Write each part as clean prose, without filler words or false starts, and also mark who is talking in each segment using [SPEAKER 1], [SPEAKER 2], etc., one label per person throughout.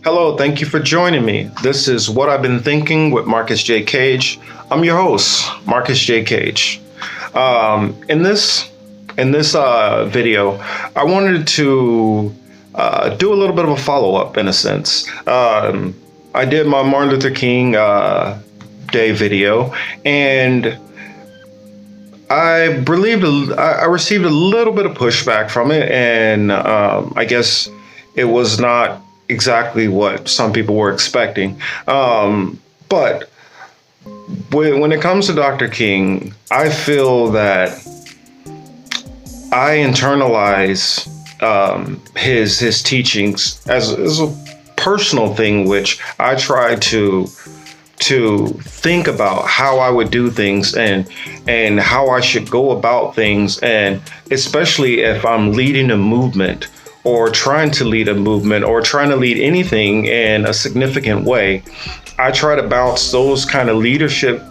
[SPEAKER 1] Hello, thank you for joining me. This is What I've Been Thinking with Marcus J. Cage. I'm your host, Marcus J. Cage. In this video, I wanted to do a little bit of a follow-up in a sense. I did my Martin Luther King Day video, and I received a little bit of pushback from it, and I guess it was not exactly what some people were expecting. But when it comes to Dr. King, I feel that I internalize his teachings as a personal thing, which I try to think about how I would do things and how I should go about things, and especially if I'm leading a movement or trying to lead a movement or trying to lead anything in a significant way. I try to bounce those kind of leadership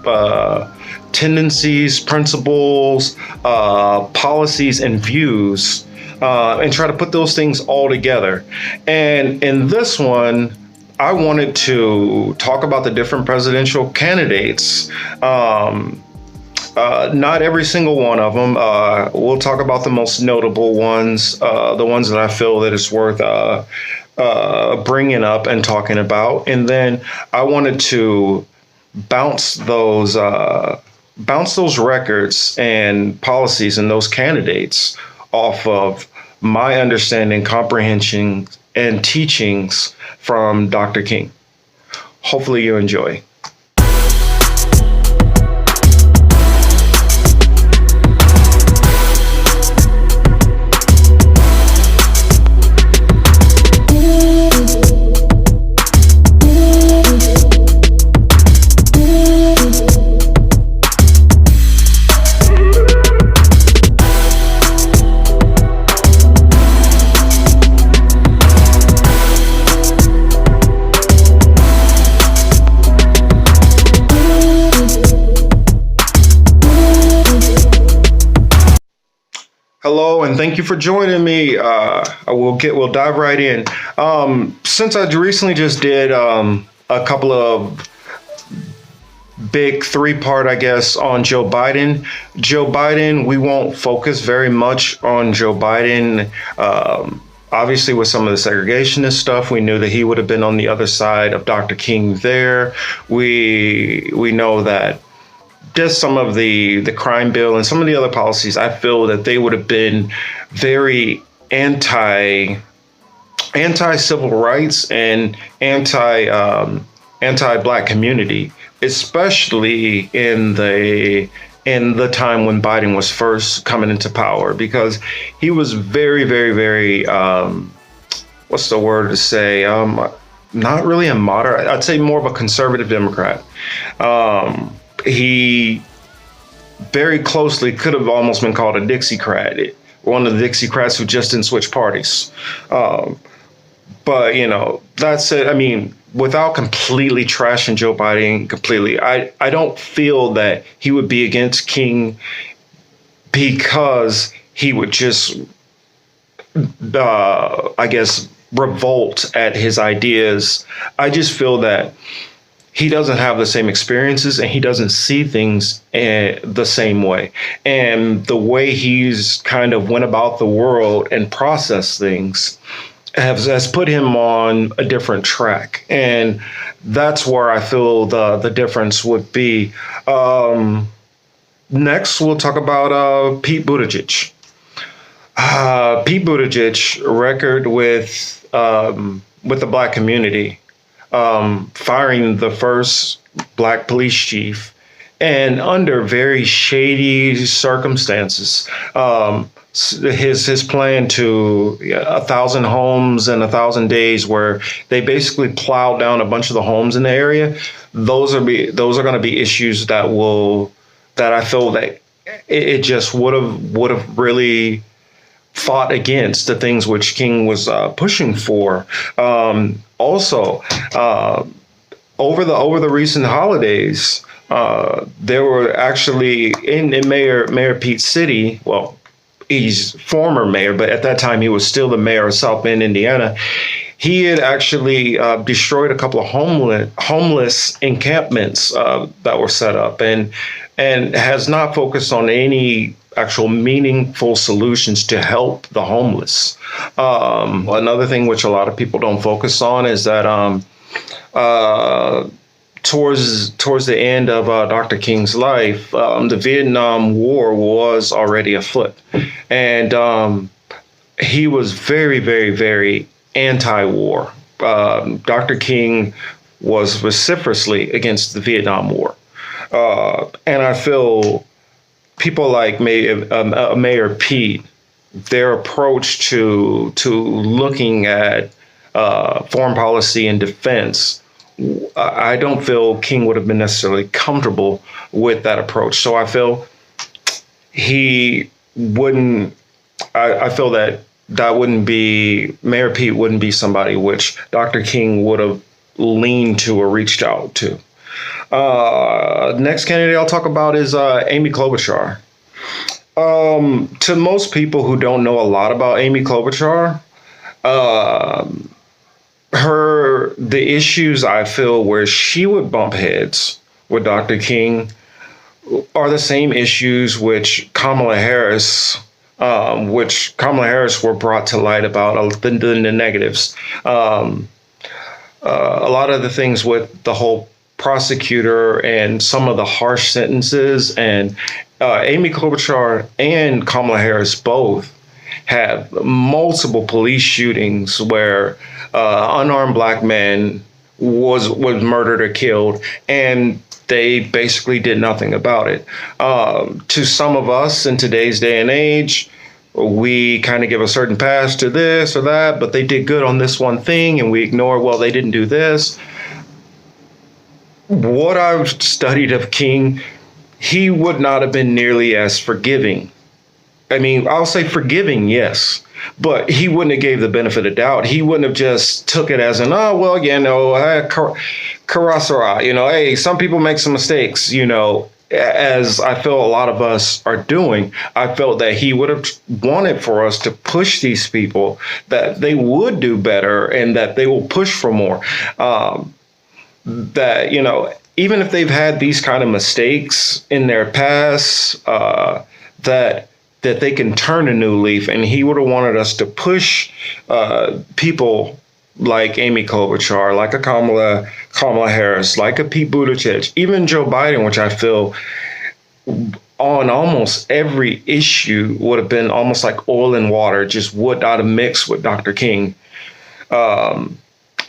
[SPEAKER 1] tendencies, principles, policies, and views, and try to put those things all together. And in this one, I wanted to talk about the different presidential candidates. Not every single one of them. We'll talk about the most notable ones, the ones that I feel that it's worth bringing up and talking about. And then I wanted to bounce those records and policies and those candidates off of my understanding, comprehension, and teachings from Dr. King. Hopefully you enjoy. Hello, and thank you for joining me. We'll dive right in. Since I recently just did a couple of big three-part, I guess, on Joe Biden. Joe Biden, we won't focus very much on Joe Biden. Obviously, with some of the segregationist stuff, we knew that he would have been on the other side of Dr. King there. We know that just some of the crime bill and some of the other policies, I feel that they would have been very anti-civil rights and anti-black community, especially in the time when Biden was first coming into power, because he was very, very, very what's the word to say? Not really a moderate. I'd say more of a conservative Democrat. He very closely could have almost been called a Dixiecrat, one of the Dixiecrats who just didn't switch parties. But, that's it. I mean, without completely trashing Joe Biden completely, I don't feel that he would be against King because he would just, I guess, revolt at his ideas. I just feel that he doesn't have the same experiences and he doesn't see things the same way. And the way he's kind of went about the world and processed things has put him on a different track. And that's where I feel the difference would be. Next, we'll talk about Pete Buttigieg. Pete Buttigieg record with the black community. Firing the first black police chief, and under very shady circumstances. His plan to 1,000 homes in 1,000 days, where they basically plowed down a bunch of the homes in the area. Those are going to be issues that I feel that it just would have really fought against the things which King was pushing for. Also, over the recent holidays, there were actually in Mayor Pete City. Well, he's former mayor, but at that time he was still the mayor of South Bend, Indiana. He had actually destroyed a couple of homeless encampments that were set up, and has not focused on any actual meaningful solutions to help the homeless. Another thing which a lot of people don't focus on is that uh, towards the end of Dr. King's life, the Vietnam War was already afoot, and he was very, very, very anti-war. Dr. King was vociferously against the Vietnam War, and I feel people like Mayor Pete, their approach to looking at foreign policy and defense, I don't feel King would have been necessarily comfortable with that approach. So I feel he wouldn't. I feel that wouldn't be Mayor Pete wouldn't be somebody which Dr. King would have leaned to or reached out to. Next candidate I'll talk about is Amy Klobuchar. To most people who don't know a lot about Amy Klobuchar, the issues I feel where she would bump heads with Dr. King are the same issues which Kamala Harris were brought to light about the negatives. A lot of the things with the whole prosecutor and some of the harsh sentences, and Amy Klobuchar and Kamala Harris both have multiple police shootings where unarmed black men was murdered or killed, and they basically did nothing about it. To some of us in today's day and age, we kind of give a certain pass to this or that, but they did good on this one thing, and we ignore, well, they didn't do this. What I've studied of King, he would not have been nearly as forgiving. I mean, I'll say forgiving, yes, but he wouldn't have gave the benefit of doubt. He wouldn't have just took it as an, oh, well, carasera, hey, some people make some mistakes, as I feel a lot of us are doing. I felt that he would have wanted for us to push these people, that they would do better and that they will push for more. That, even if they've had these kind of mistakes in their past, that they can turn a new leaf, and he would have wanted us to push people like Amy Klobuchar, like a Kamala Harris, like a Pete Buttigieg, even Joe Biden, which I feel on almost every issue would have been almost like oil and water, just would not have mixed with Dr. King.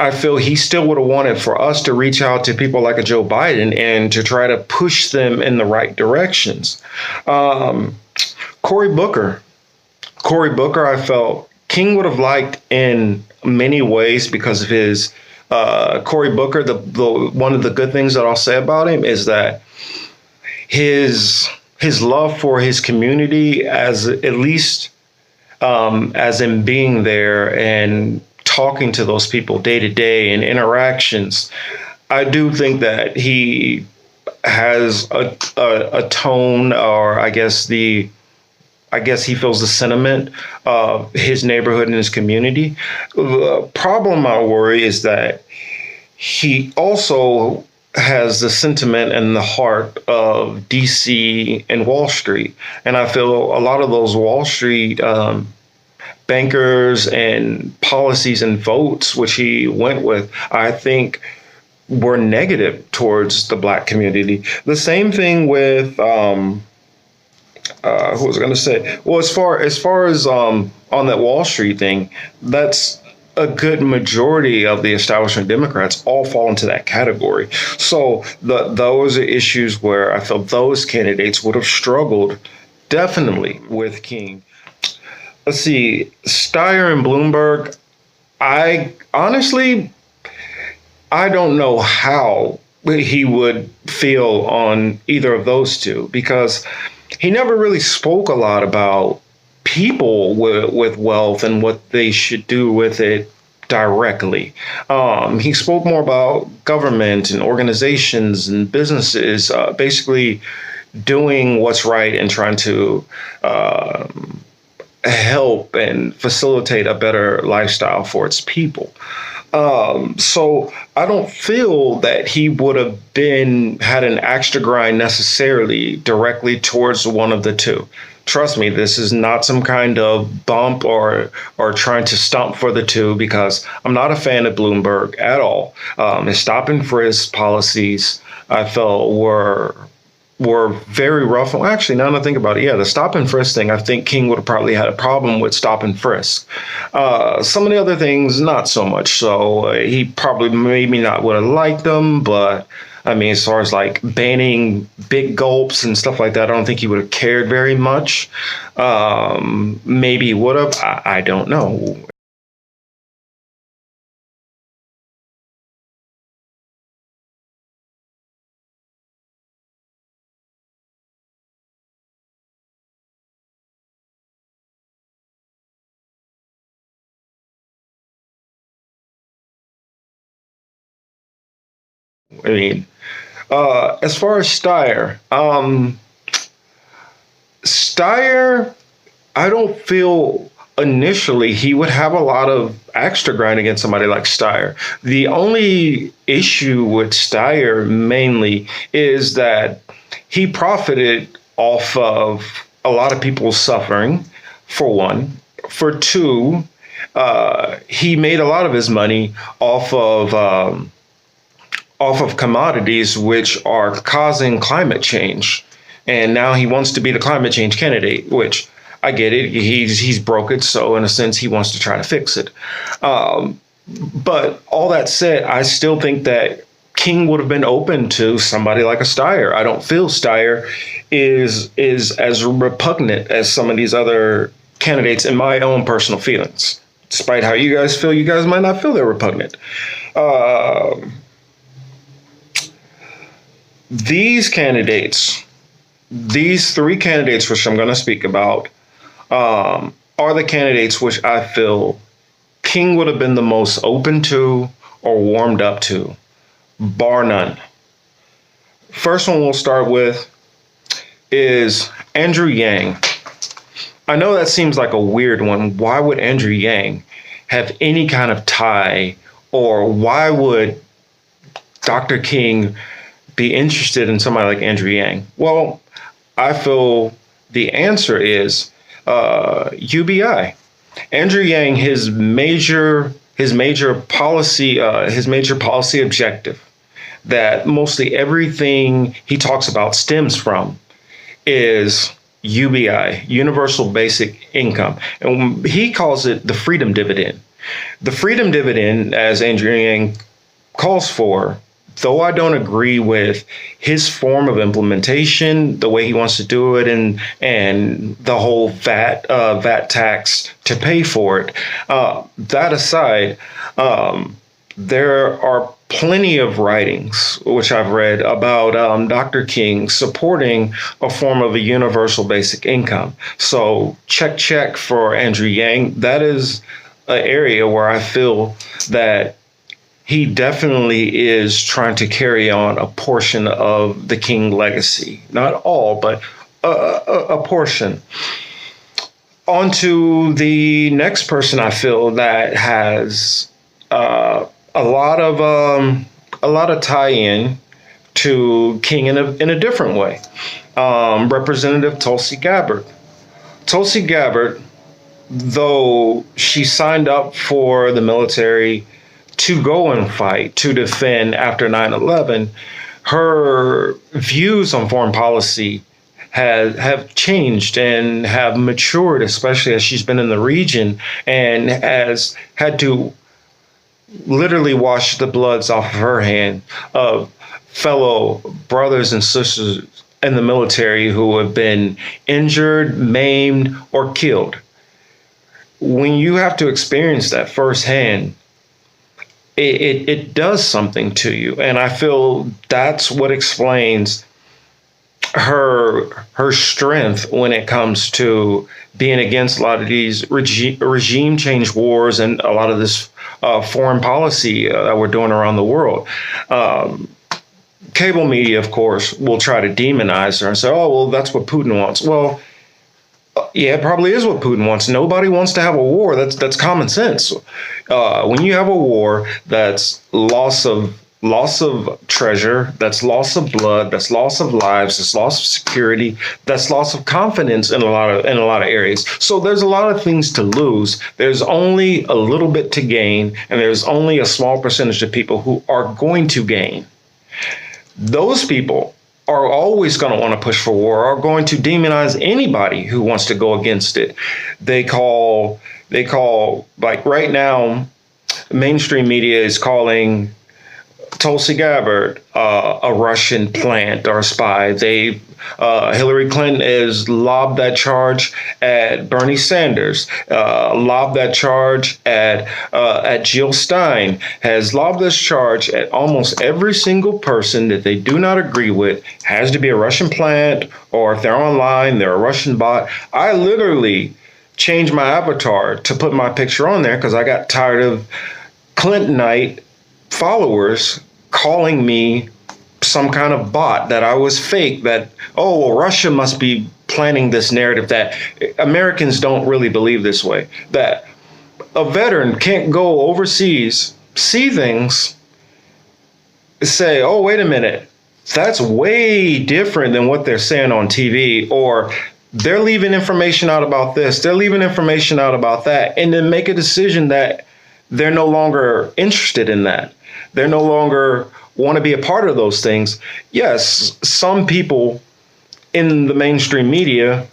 [SPEAKER 1] I feel he still would have wanted for us to reach out to people like a Joe Biden and to try to push them in the right directions. Cory Booker, I felt King would have liked in many ways because of his Cory Booker. The one of the good things that I'll say about him is that his love for his community, as at least as in being there and talking to those people day to day and interactions, I do think that he has a tone, or I guess he feels the sentiment of his neighborhood and his community. The problem I worry is that he also has the sentiment and the heart of DC and Wall Street. And I feel a lot of those Wall Street bankers and policies and votes, which he went with, I think were negative towards the black community. The same thing with, who was I going to say? Well, as far as on that Wall Street thing, that's a good majority of the establishment Democrats all fall into that category. So those are issues where I felt those candidates would have struggled definitely with King. Let's see, Steyer and Bloomberg. I honestly don't know how he would feel on either of those two, because he never really spoke a lot about people with wealth and what they should do with it directly. He spoke more about government and organizations and businesses, basically doing what's right and trying to help and facilitate a better lifestyle for its people. So I don't feel that he would have been had an axe to grind necessarily directly towards one of the two. Trust me, this is not some kind of bump or trying to stump for the two, because I'm not a fan of Bloomberg at all. His stop and frisk policies I felt were very rough. Well, actually, now that I think about it, yeah, the stop and frisk thing, I think King would have probably had a problem with stop and frisk. Some of the other things, not so much. So he probably maybe not would have liked them, but I mean, as far as like banning big gulps and stuff like that, I don't think he would have cared very much. Maybe he would have. I don't know. I mean, as far as Steyer, I don't feel initially he would have a lot of axe to grind against somebody like Steyer. The only issue with Steyer mainly is that he profited off of a lot of people's suffering, for one. For two, he made a lot of his money off of commodities, which are causing climate change. And now he wants to be the climate change candidate, which I get it. He's broke it, so in a sense, he wants to try to fix it. But all that said, I still think that King would have been open to somebody like a Steyer. I don't feel Steyer is as repugnant as some of these other candidates in my own personal feelings. Despite how you guys feel, you guys might not feel they're repugnant. Uh, these candidates, these three candidates, which I'm going to speak about, are the candidates which I feel King would have been the most open to or warmed up to, bar none. First one we'll start with is Andrew Yang. I know that seems like a weird one. Why would Andrew Yang have any kind of tie, or why would Dr. King be interested in somebody like Andrew Yang? Well, I feel the answer is UBI. Andrew Yang, his major policy objective that mostly everything he talks about stems from is UBI, Universal Basic Income. And he calls it the freedom dividend. The freedom dividend, as Andrew Yang calls for, though I don't agree with his form of implementation, the way he wants to do it, and the whole VAT tax to pay for it. That aside, there are plenty of writings which I've read about Dr. King supporting a form of a universal basic income. So check for Andrew Yang. That is an area where I feel that he definitely is trying to carry on a portion of the King legacy. Not all, but a portion. On to the next person I feel that has a lot of tie-in to King in a different way. Representative Tulsi Gabbard. Tulsi Gabbard, though she signed up for the military to go and fight, to defend after 9/11, her views on foreign policy have changed and have matured, especially as she's been in the region and has had to literally wash the bloods off of her hand of fellow brothers and sisters in the military who have been injured, maimed, or killed. When you have to experience that firsthand, it does something to you. And I feel that's what explains her strength when it comes to being against a lot of these regime change wars and a lot of this foreign policy that we're doing around the world. Cable media, of course, will try to demonize her and say, oh, well, that's what Putin wants. Well, Yeah, it probably is what Putin wants. Nobody wants to have a war. That's common sense. When you have a war, that's loss of treasure, that's loss of blood, that's loss of lives, that's loss of security, that's loss of confidence in a lot of areas. So there's a lot of things to lose. There's only a little bit to gain, and there's only a small percentage of people who are going to gain. Those people are always going to want to push for war, are going to demonize anybody who wants to go against it. They call like right now, mainstream media is calling Tulsi Gabbard a Russian plant or a spy. Hillary Clinton has lobbed that charge at Bernie Sanders, lobbed that charge at Jill Stein, has lobbed this charge at almost every single person that they do not agree with. Has to be a Russian plant, or if they're online, they're a Russian bot. I literally changed my avatar to put my picture on there because I got tired of Clintonite followers calling me some kind of bot, that I was fake, that, oh, well, Russia must be planning this narrative, that Americans don't really believe this way, that a veteran can't go overseas, see things, say, oh, wait a minute, that's way different than what they're saying on TV, or they're leaving information out about this, they're leaving information out about that, and then make a decision that they're no longer interested in that. They're no longer want to be a part of those things. Yes, some people in the mainstream media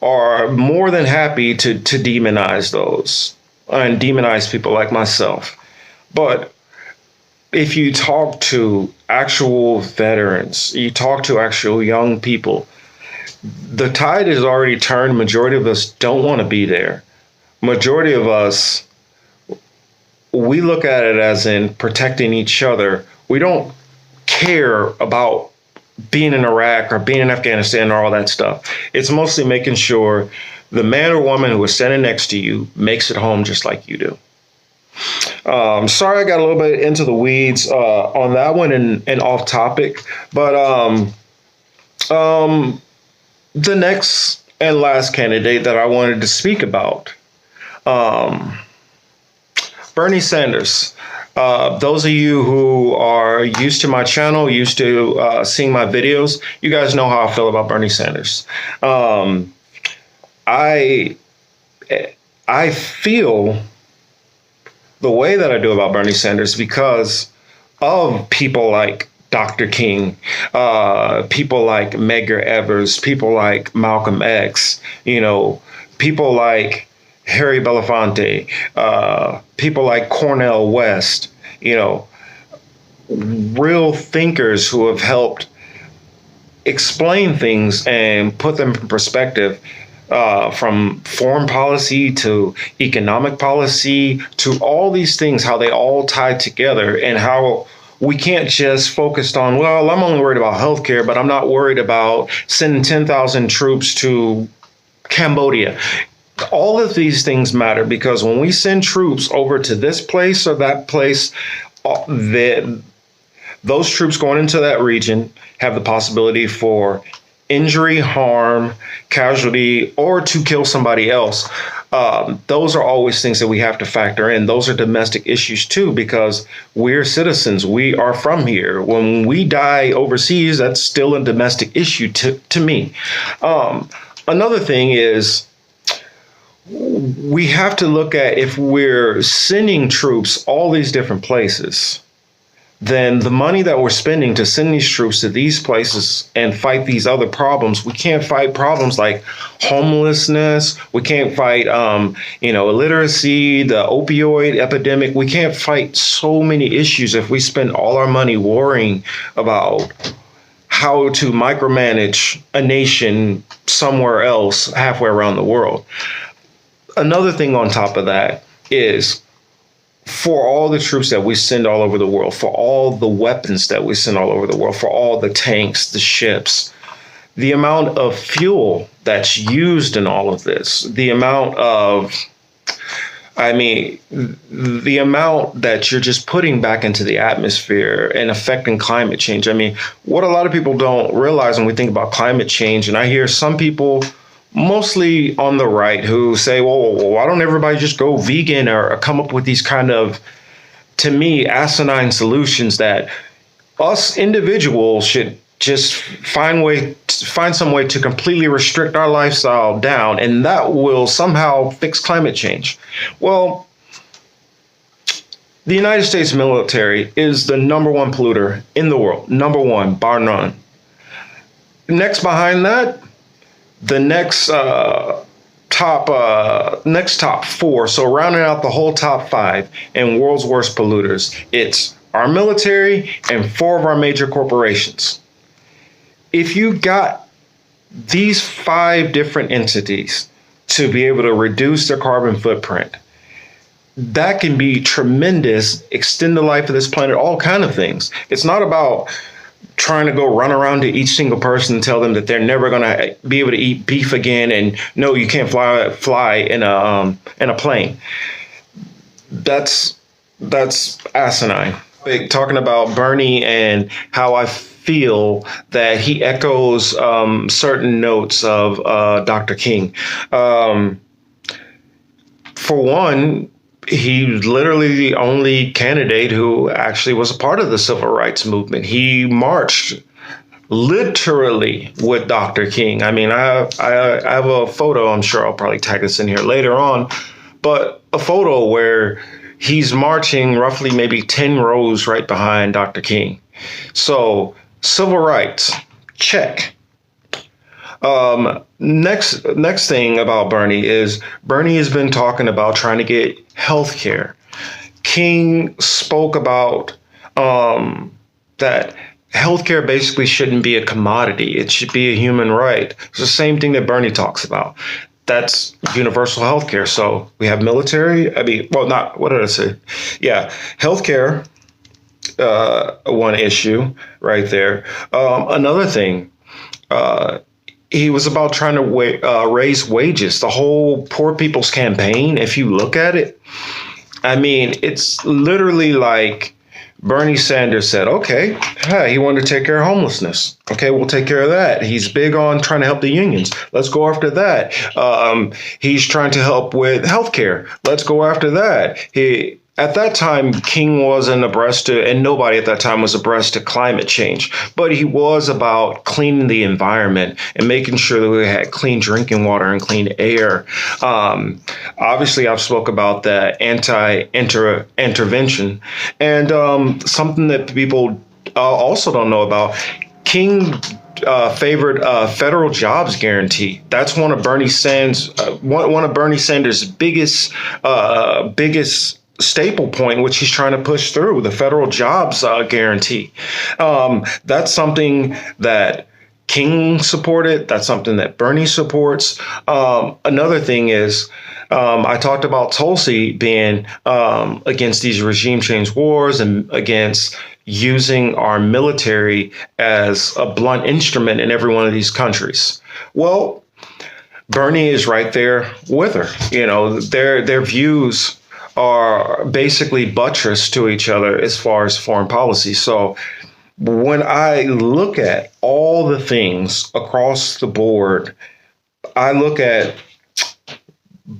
[SPEAKER 1] are more than happy to demonize those and demonize people like myself. But if you talk to actual veterans, you talk to actual young people, the tide has already turned. Majority of us don't want to be there. Majority of us, we look at it as in protecting each other. We don't care about being in Iraq or being in Afghanistan or all that stuff. It's mostly making sure the man or woman who is standing next to you makes it home just like you do. Sorry, I got a little bit into the weeds on that one and off topic, but the next and last candidate that I wanted to speak about, Bernie Sanders. Those of you who are used to my channel, used to seeing my videos, you guys know how I feel about Bernie Sanders. I feel the way that I do about Bernie Sanders because of people like Dr. King, people like Medgar Evers, people like Malcolm X, people like Harry Belafonte, people like Cornel West, real thinkers who have helped explain things and put them in perspective, from foreign policy to economic policy to all these things, how they all tie together, and how we can't just focus on, well, I'm only worried about healthcare, but I'm not worried about sending 10,000 troops to Cambodia. All of these things matter because when we send troops over to this place or that place, those troops going into that region have the possibility for injury, harm, casualty, or to kill somebody else. Those are always things that we have to factor in. Those are domestic issues too, because we're citizens. We are from here. When we die overseas, that's still a domestic issue to me. Another thing is, we have to look at, if we're sending troops all these different places, then the money that we're spending to send these troops to these places and fight these other problems, we can't fight problems like homelessness. We can't fight, illiteracy, the opioid epidemic. We can't fight so many issues if we spend all our money worrying about how to micromanage a nation somewhere else halfway around the world. Another thing on top of that is, for all the troops that we send all over the world, for all the weapons that we send all over the world, for all the tanks, the ships, the amount of fuel that's used in all of this, the amount that you're just putting back into the atmosphere and affecting climate change. What a lot of people don't realize when we think about climate change, and I hear some people mostly on the right, who say, well, why don't everybody just go vegan or come up with these kind of, to me, asinine solutions that us individuals should just find some way to completely restrict our lifestyle down, and that will somehow fix climate change. Well, the United States military is the number one polluter in the world, number one, bar none. Next behind that, the next top four, so rounding out the whole top five in world's worst polluters, it's our military and four of our major corporations. If you got these five different entities to be able to reduce their carbon footprint, that can be tremendous, extend the life of this planet, all kind of things. It's not about trying to go run around to each single person and tell them that they're never going to be able to eat beef again, and no, you can't fly in a plane. That's asinine. Talking about Bernie and how I feel that he echoes certain notes of Dr. King. For one, he's literally the only candidate who actually was a part of the civil rights movement. He marched literally with Dr. King. I mean, I have a photo, I'm sure I'll probably tag this in here later on, but a photo where he's marching roughly maybe 10 rows right behind Dr. King. So civil rights, check. Next thing about Bernie is Bernie has been talking about trying to get health care. King spoke about that healthcare basically shouldn't be a commodity. It should be a human right. It's the same thing that Bernie talks about. That's universal healthcare. So we have military. What did I say? Yeah, healthcare. One issue right there. Another thing. He was about trying to raise wages. The whole Poor People's Campaign, if you look at it, I mean, it's literally like Bernie Sanders said, okay, he wanted to take care of homelessness. Okay, we'll take care of that. He's big on trying to help the unions. Let's go after that. He's trying to help with healthcare. Let's go after that. At that time, King wasn't abreast to, and nobody at that time was abreast to climate change, but he was about cleaning the environment and making sure that we had clean drinking water and clean air. Obviously, I've spoke about the anti-intervention, and something that people also don't know about. King favored federal jobs guarantee. That's one of Bernie Sanders' biggest staple point, which he's trying to push through, the federal jobs guarantee. That's something that King supported. That's something that Bernie supports. Another thing is, I talked about Tulsi being against these regime change wars and against using our military as a blunt instrument in every one of these countries. Well, Bernie is right there with her. You know, their views are basically buttressed to each other as far as foreign policy. So when I look at all the things across the board, I look at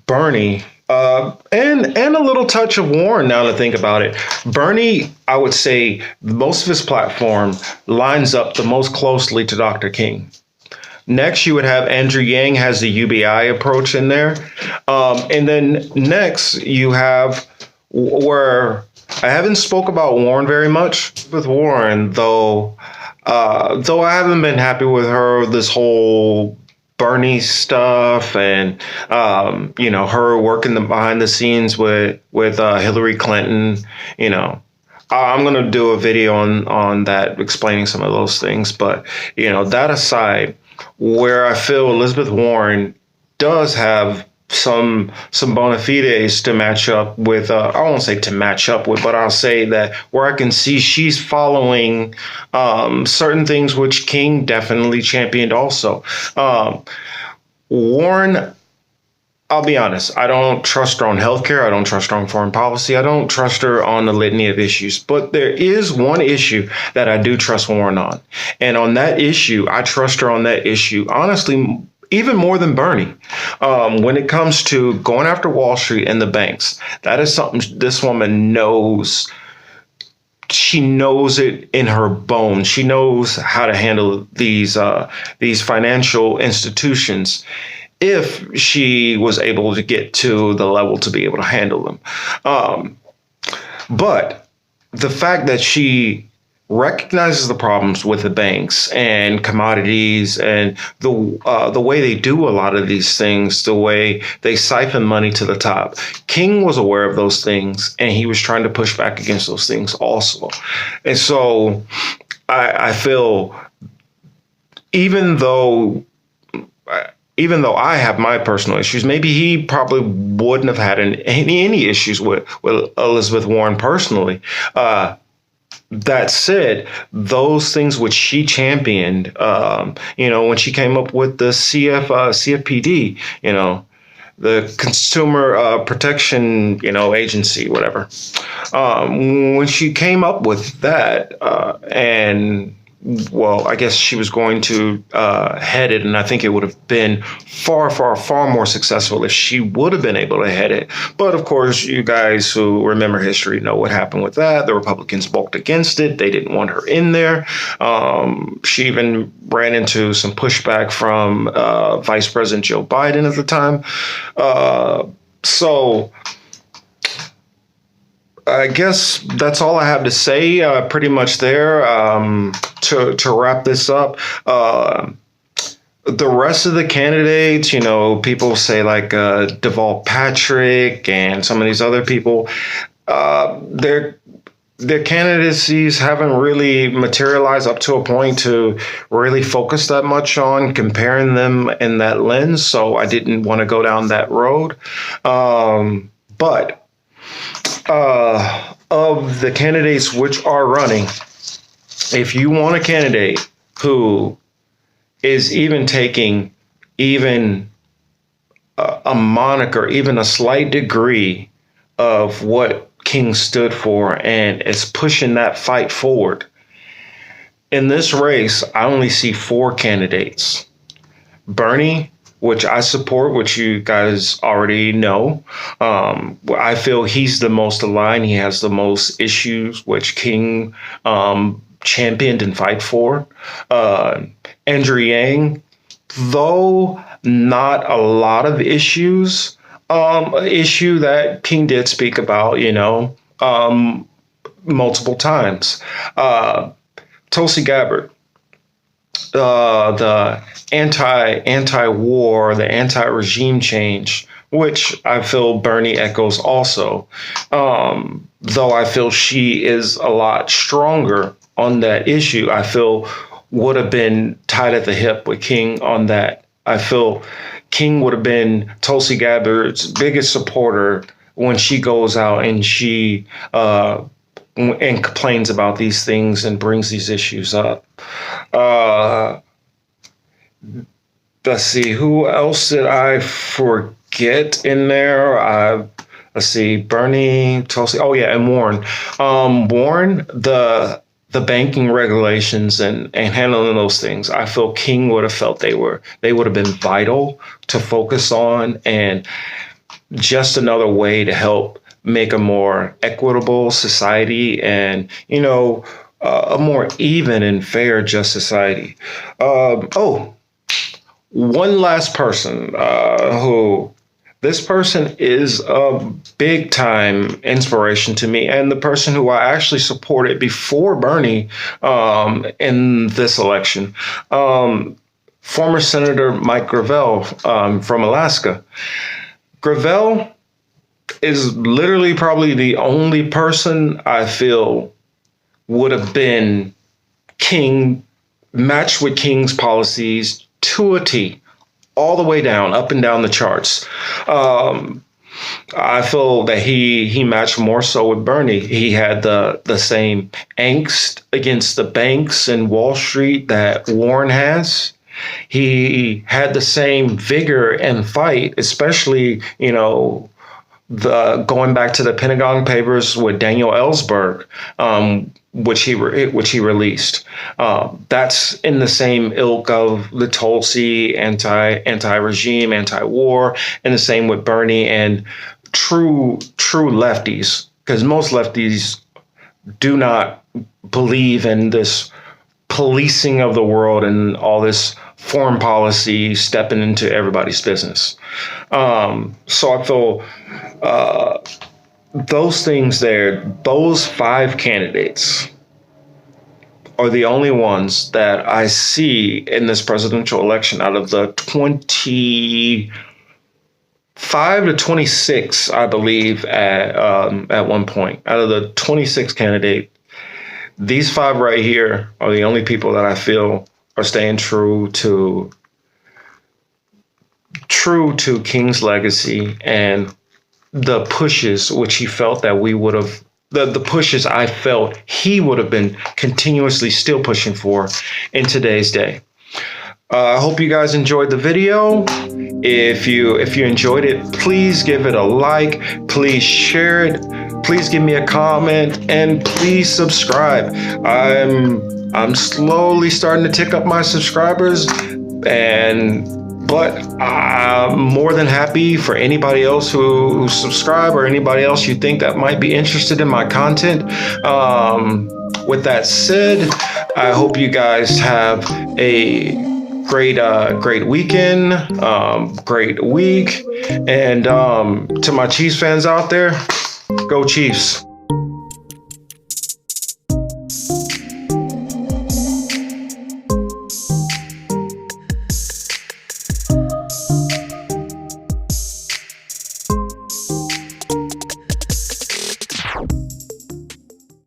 [SPEAKER 1] Bernie and a little touch of Warren now to think about it. Bernie, I would say most of his platform lines up the most closely to Dr. King. Next, you would have Andrew Yang has the UBI approach in there. And then next, you have where I haven't spoke about Warren very much with Warren, though I haven't been happy with her, this whole Bernie stuff and, her working behind the scenes with Hillary Clinton, I'm going to do a video on that, explaining some of those things. But, that aside, where I feel Elizabeth Warren does have some bona fides to match up with, I won't say to match up with, but I'll say that where I can see she's following certain things which King definitely championed also. Warren, I'll be honest, I don't trust her on healthcare. I don't trust her on foreign policy. I don't trust her on the litany of issues. But there is one issue that I do trust Warren on. And on that issue, I trust her on that issue, honestly, even more than Bernie. When it comes to going after Wall Street and the banks, that is something this woman knows. She knows it in her bones. She knows how to handle these financial institutions if she was able to get to the level to be able to handle them. But the fact that she recognizes the problems with the banks and commodities and the way they do a lot of these things, the way they siphon money to the top. King was aware of those things, and he was trying to push back against those things also. And so I feel even though I have my personal issues, maybe he probably wouldn't have had any issues with Elizabeth Warren personally. That said, those things which she championed, when she came up with the CFPD, the Consumer Protection, Agency, whatever. When she came up with that, I guess she was going to head it, and I think it would have been far, far, far more successful if she would have been able to head it. But of course, you guys who remember history know what happened with that. The Republicans balked against it. They didn't want her in there. She even ran into some pushback from Vice President Joe Biden at the time. So I guess that's all I have to say pretty much there. To wrap this up, the rest of the candidates, people say like Deval Patrick and some of these other people, their candidacies haven't really materialized up to a point to really focus that much on comparing them in that lens. So I didn't want to go down that road. But of the candidates which are running, if you want a candidate who is even taking even a moniker, even a slight degree of what King stood for and is pushing that fight forward, in this race, I only see 4 candidates. Bernie, which I support, which you guys already know. I feel he's the most aligned. He has the most issues, which King championed and fight for. Andrew Yang, though not a lot of issues, issue that King did speak about, multiple times. Tulsi Gabbard, the anti-war, the anti-regime change, which I feel Bernie echoes also, though I feel she is a lot stronger on that issue. I feel would have been tied at the hip with King on that. I feel King would have been Tulsi Gabbard's biggest supporter when she goes out and she and complains about these things and brings these issues up. Let's see, who else did I forget in there? Let's see, Bernie, Tulsi. Oh yeah, and Warren. Warren, the banking regulations and handling those things, I feel King would have felt they would have been vital to focus on, and just another way to help make a more equitable society and, a more even and fair just society. One last person this person is a big time inspiration to me, and the person who I actually supported before Bernie in this election, former Senator Mike Gravel from Alaska. Gravel is literally probably the only person I feel would have been King, matched with King's policies to a T, all the way down, up and down the charts. I feel that he matched more so with Bernie. He had the same angst against the banks and Wall Street that Warren has. He had the same vigor and fight, especially, the going back to the Pentagon Papers with Daniel Ellsberg, which he released. That's in the same ilk of the Tulsi anti-regime, anti-war, and the same with Bernie and true lefties, because most lefties do not believe in this policing of the world and all this foreign policy stepping into everybody's business. So I feel those things there, those 5 candidates are the only ones that I see in this presidential election out of the 25 to 26, I believe, at one point. Out of the 26 candidates, these 5 right here are the only people that I feel are staying true to King's legacy and the pushes which he felt that we would have, the pushes I felt he would have been continuously still pushing for in today's day. I hope you guys enjoyed the video. If you enjoyed it, please give it a like, please share it, please give me a comment, and please subscribe. I'm slowly starting to tick up my subscribers, but I'm more than happy for anybody else who subscribe or anybody else you think that might be interested in my content. With that said, I hope you guys have a great weekend, great week, and to my Chiefs fans out there, go Chiefs.